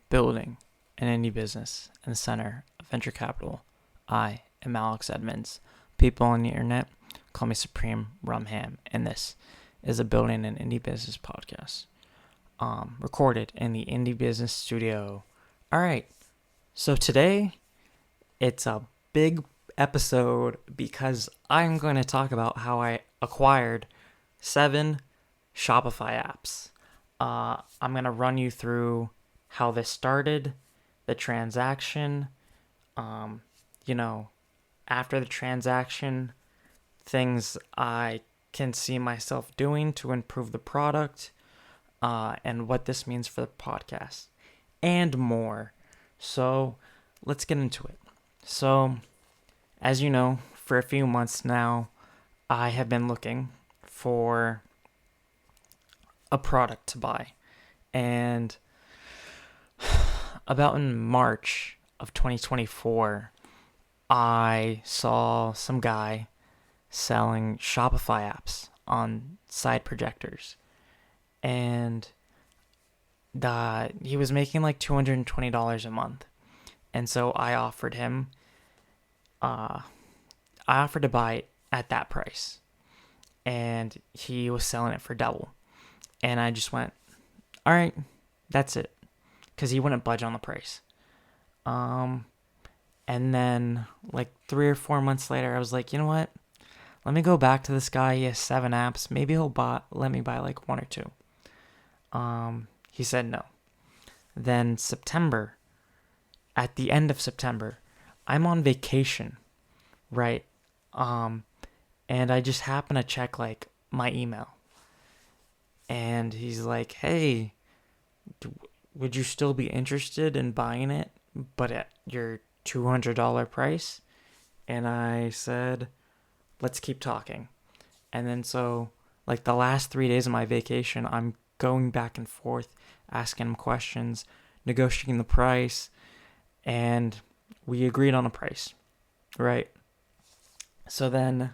building an indie business in the center of venture capital. I am Alex Edmonds. People on the internet call me Supreme Rumham, and this is a Building an Indie Business podcast, recorded in the Indie Business Studio. All right, so today it's a big episode because I'm going to talk about how I acquired 7 Shopify apps. I'm going to run you through how this started, the transaction, after the transaction, things I can see myself doing to improve the product, and what this means for the podcast, and more. So let's get into it. So, as you know, for a few months now, I have been looking for a product to buy. And about in March of 2024, I saw some guy selling Shopify apps on side projectors. And he was making like $220 a month. And so I offered to buy it at that price. And he was selling it for double. And I just went, all right, that's it. Because he wouldn't budge on the price. And then like 3 or 4 months later, I was like, you know what? Let me go back to this guy. He has 7 apps. Maybe he'll let me buy like 1 or 2. He said no. Then September, at the end of September, I'm on vacation, right? And I just happen to check like my email. And he's like, hey, would you still be interested in buying it, but at your $200 price? And I said, let's keep talking. And then so like the last 3 days of my vacation, I'm going back and forth, asking him questions, negotiating the price, and we agreed on a price, right? So then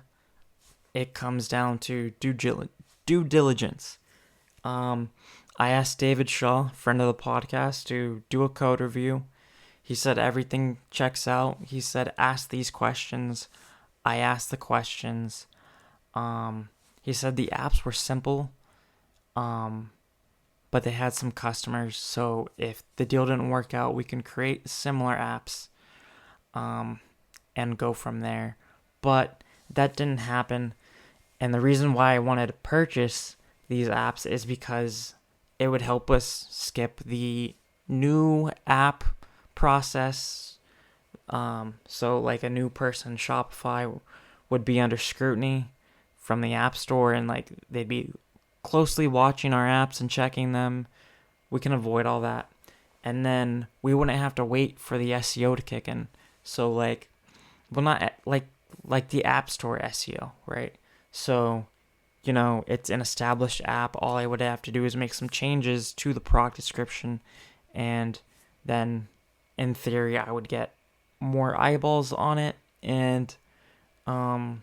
it comes down to due diligence. I asked David Shaw, friend of the podcast, to do a code review. He said everything checks out. He said ask these questions. I asked the questions. He said the apps were simple, but they had some customers. So if the deal didn't work out, we can create similar apps, and go from there. But that didn't happen. And the reason why I wanted to purchase these apps is because it would help us skip the new app process. So like a new person, Shopify would be under scrutiny from the App Store, and like they'd be closely watching our apps and checking them. We can avoid all that. And then we wouldn't have to wait for the SEO to kick in. So like, well, not like the App Store SEO, right? So, it's an established app. All I would have to do is make some changes to the product description, and then in theory I would get more eyeballs on it, and more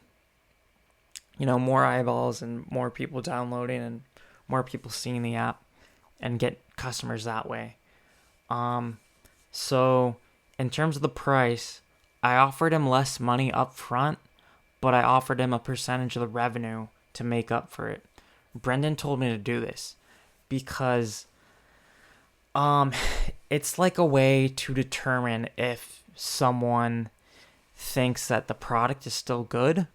eyeballs and more people downloading and more people seeing the app, and get customers that way. So in terms of the price, I offered him less money up front, but I offered him a percentage of the revenue to make up for it. Brendan told me to do this because it's like a way to determine if someone thinks that the product is still good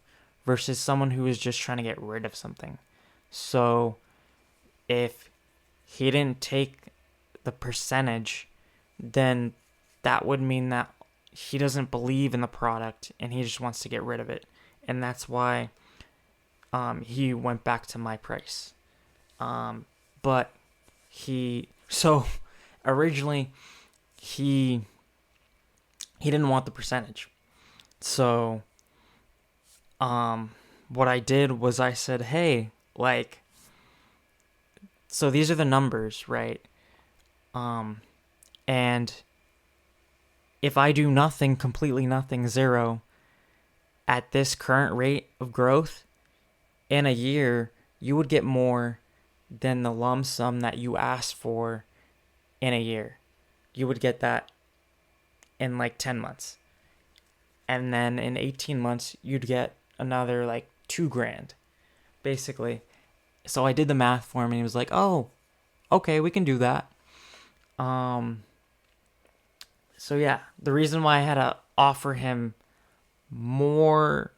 versus someone who is just trying to get rid of something. So if he didn't take the percentage, then that would mean that he doesn't believe in the product and he just wants to get rid of it. And that's why he went back to my price. But originally he didn't want the percentage. So what I did was I said, hey, so these are the numbers, right? And if I do nothing, completely nothing, 0, at this current rate of growth, in a year, you would get more than the lump sum that you asked for in a year. you would get that in like 10 months. And then in 18 months, you'd get another like 2 grand, basically. So I did the math for him and he was like, oh, okay, we can do that. So yeah, the reason why I had to offer him more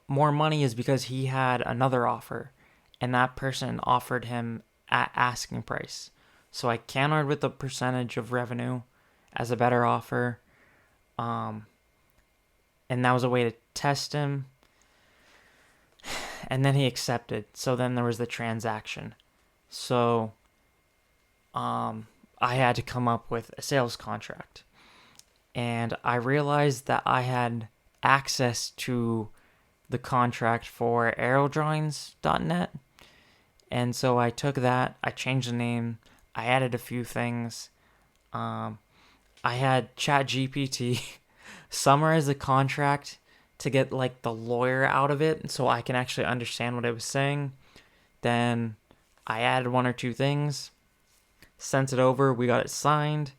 money is because he had another offer and that person offered him at asking price. So I countered with the percentage of revenue as a better offer. And that was a way to test him. And then he accepted. So then there was the transaction. So I had to come up with a sales contract. And I realized that I had access to the contract for aerodrawings.net. And so I took that, I changed the name, I added a few things. I had ChatGPT summarize the contract to get like the lawyer out of it so I can actually understand what it was saying. Then I added 1 or 2 things, sent it over, we got it signed,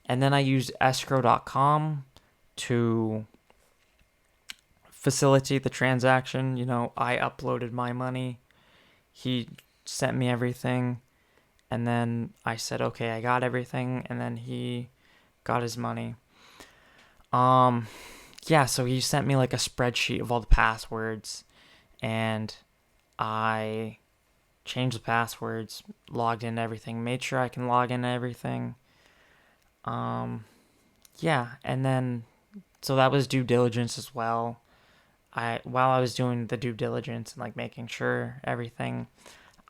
and then I used escrow.com to facilitate the transaction. I uploaded my money, he sent me everything, and then I said, okay, I got everything, and then he got his money. Yeah, so he sent me like a spreadsheet of all the passwords, and I changed the passwords, logged into everything, made sure I can log into everything. Yeah, and then, so that was due diligence as well. While I was doing the due diligence and like making sure everything,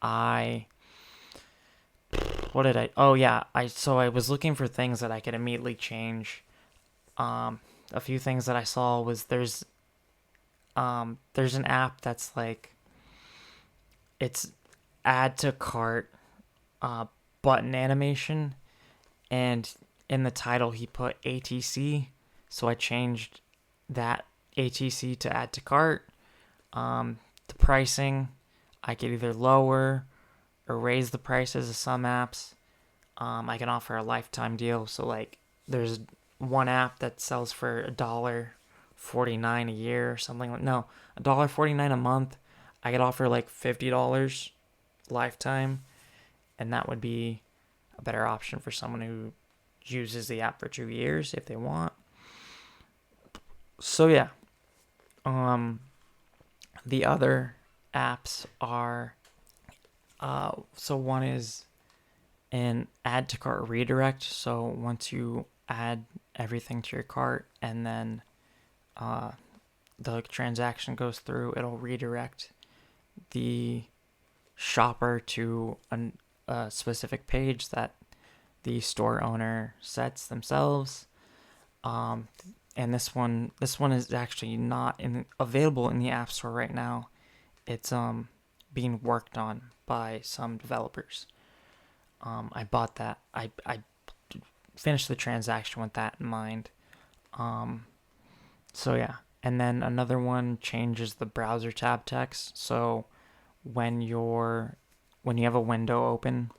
so I was looking for things that I could immediately change. A few things that I saw was there's an app that's like, it's add to cart button animation, and in the title he put ATC, so I changed that ATC to add to cart. The pricing, I could either lower or raise the prices of some apps. I can offer a lifetime deal, so like there's one app that sells for $1.49 a year or something like, no, $1.49 a month. I could offer like $50 lifetime, and that would be a better option for someone who uses the app for 2 years if they want. So yeah, the other apps are, so one is an add to cart redirect. So once you add everything to your cart and then the transaction goes through, it'll redirect the shopper to a specific page that the store owner sets themselves. And this one is actually not available in the App Store right now. It's being worked on by some developers. I bought that. I finished the transaction with that in mind. So yeah, and then another one changes the browser tab text. So when you have a window open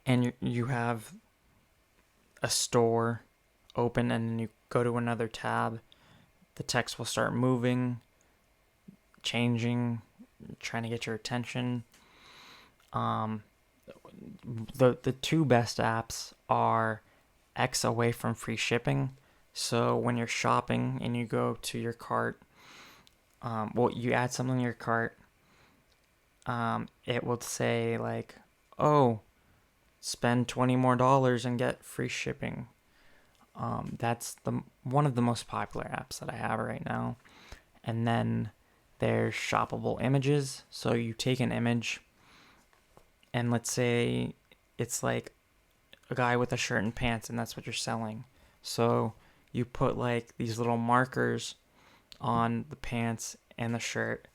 and you have a store open and then you go to another tab, the text will start moving, changing, trying to get your attention. The 2 best apps are X away from free shipping. So when you're shopping and you go to your cart, you add something to your cart, it will say like, oh, spend $20 more and get free shipping. That's one of the most popular apps that I have right now. And then there's shoppable images. So you take an image, and let's say it's like a guy with a shirt and pants, and that's what you're selling. So you put like these little markers on the pants and the shirt,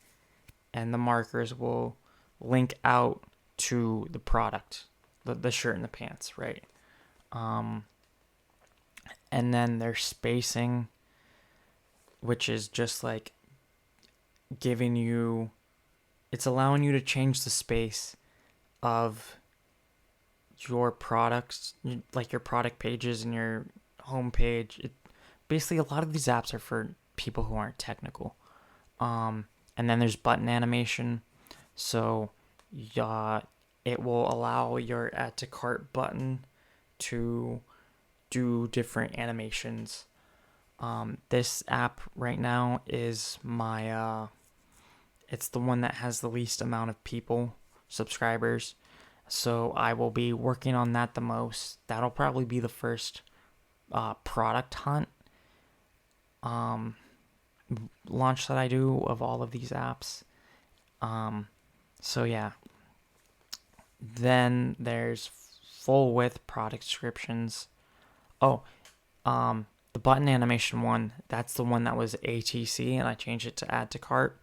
and the markers will link out to the product, the shirt and the pants, right? And then there's spacing, which is just like it's allowing you to change the space of your products, like your product pages and your homepage. Basically, a lot of these apps are for people who aren't technical. And then there's button animation. So, it will allow your add to cart button to do different animations. This app right now is it's the one that has the least amount of subscribers. So I will be working on that the most. That'll probably be the first product hunt launch that I do of all of these apps. So yeah. Then there's full width product descriptions. Oh, the button animation one, that's the one that was ATC, and I changed it to add to cart.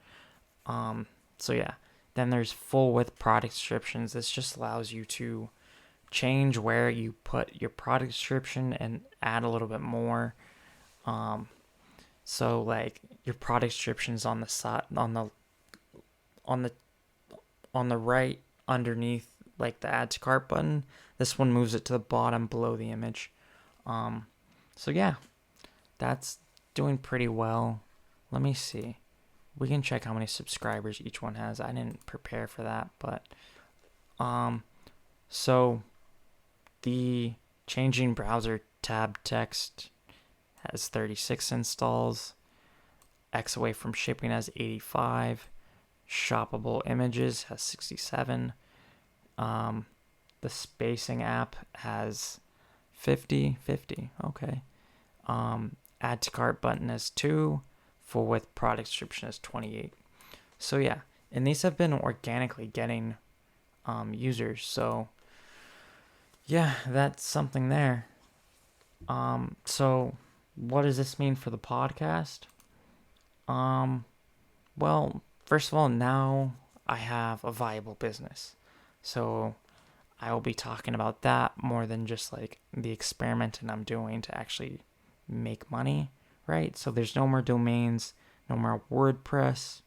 So yeah. Then there's full width product descriptions. This just allows you to change where you put your product description and add a little bit more. So like your product descriptions on the side, on the right underneath like the add to cart button. This one moves it to the bottom below the image. So yeah, that's doing pretty well. Let me see. We can check how many subscribers each one has. I didn't prepare for that, but so the changing browser tab text has 36 installs. X away from shipping has 85. Shoppable images has 67. The spacing app has 50. Okay. Add to cart button has 2. Full width product description has 28. So yeah, and these have been organically getting users. So yeah, that's something there. So what does this mean for the podcast? Well, first of all, now I have a viable business. So I will be talking about that more than just like the experimenting I'm doing to actually make money, right? So there's no more domains, no more WordPress.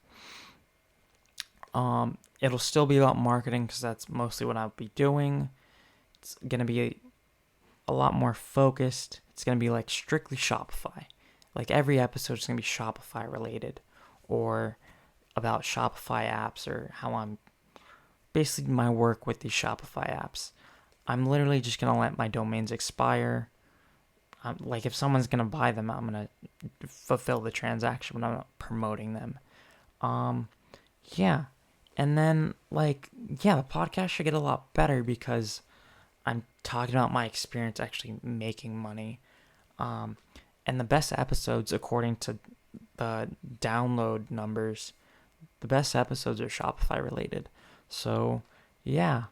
It'll still be about marketing because that's mostly what I'll be doing. It's going to be a lot more focused. It's going to be like strictly Shopify. Like every episode is going to be Shopify related or about Shopify apps or how I'm basically my work with these Shopify apps. I'm literally just going to let my domains expire. Like if someone's going to buy them, I'm going to fulfill the transaction, but I'm not promoting them. Yeah. And then the podcast should get a lot better because I'm talking about my experience actually making money. And the best episodes, according to the download numbers, the best episodes are Shopify related. So, yeah.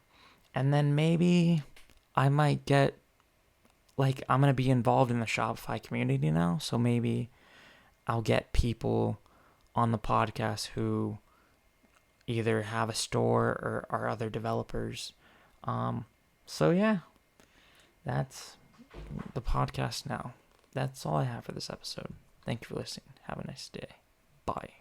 And then maybe I might get, I'm going to be involved in the Shopify community now. So maybe I'll get people on the podcast who either have a store or are other developers. So, yeah. That's the podcast now. That's all I have for this episode. Thank you for listening. Have a nice day. Bye.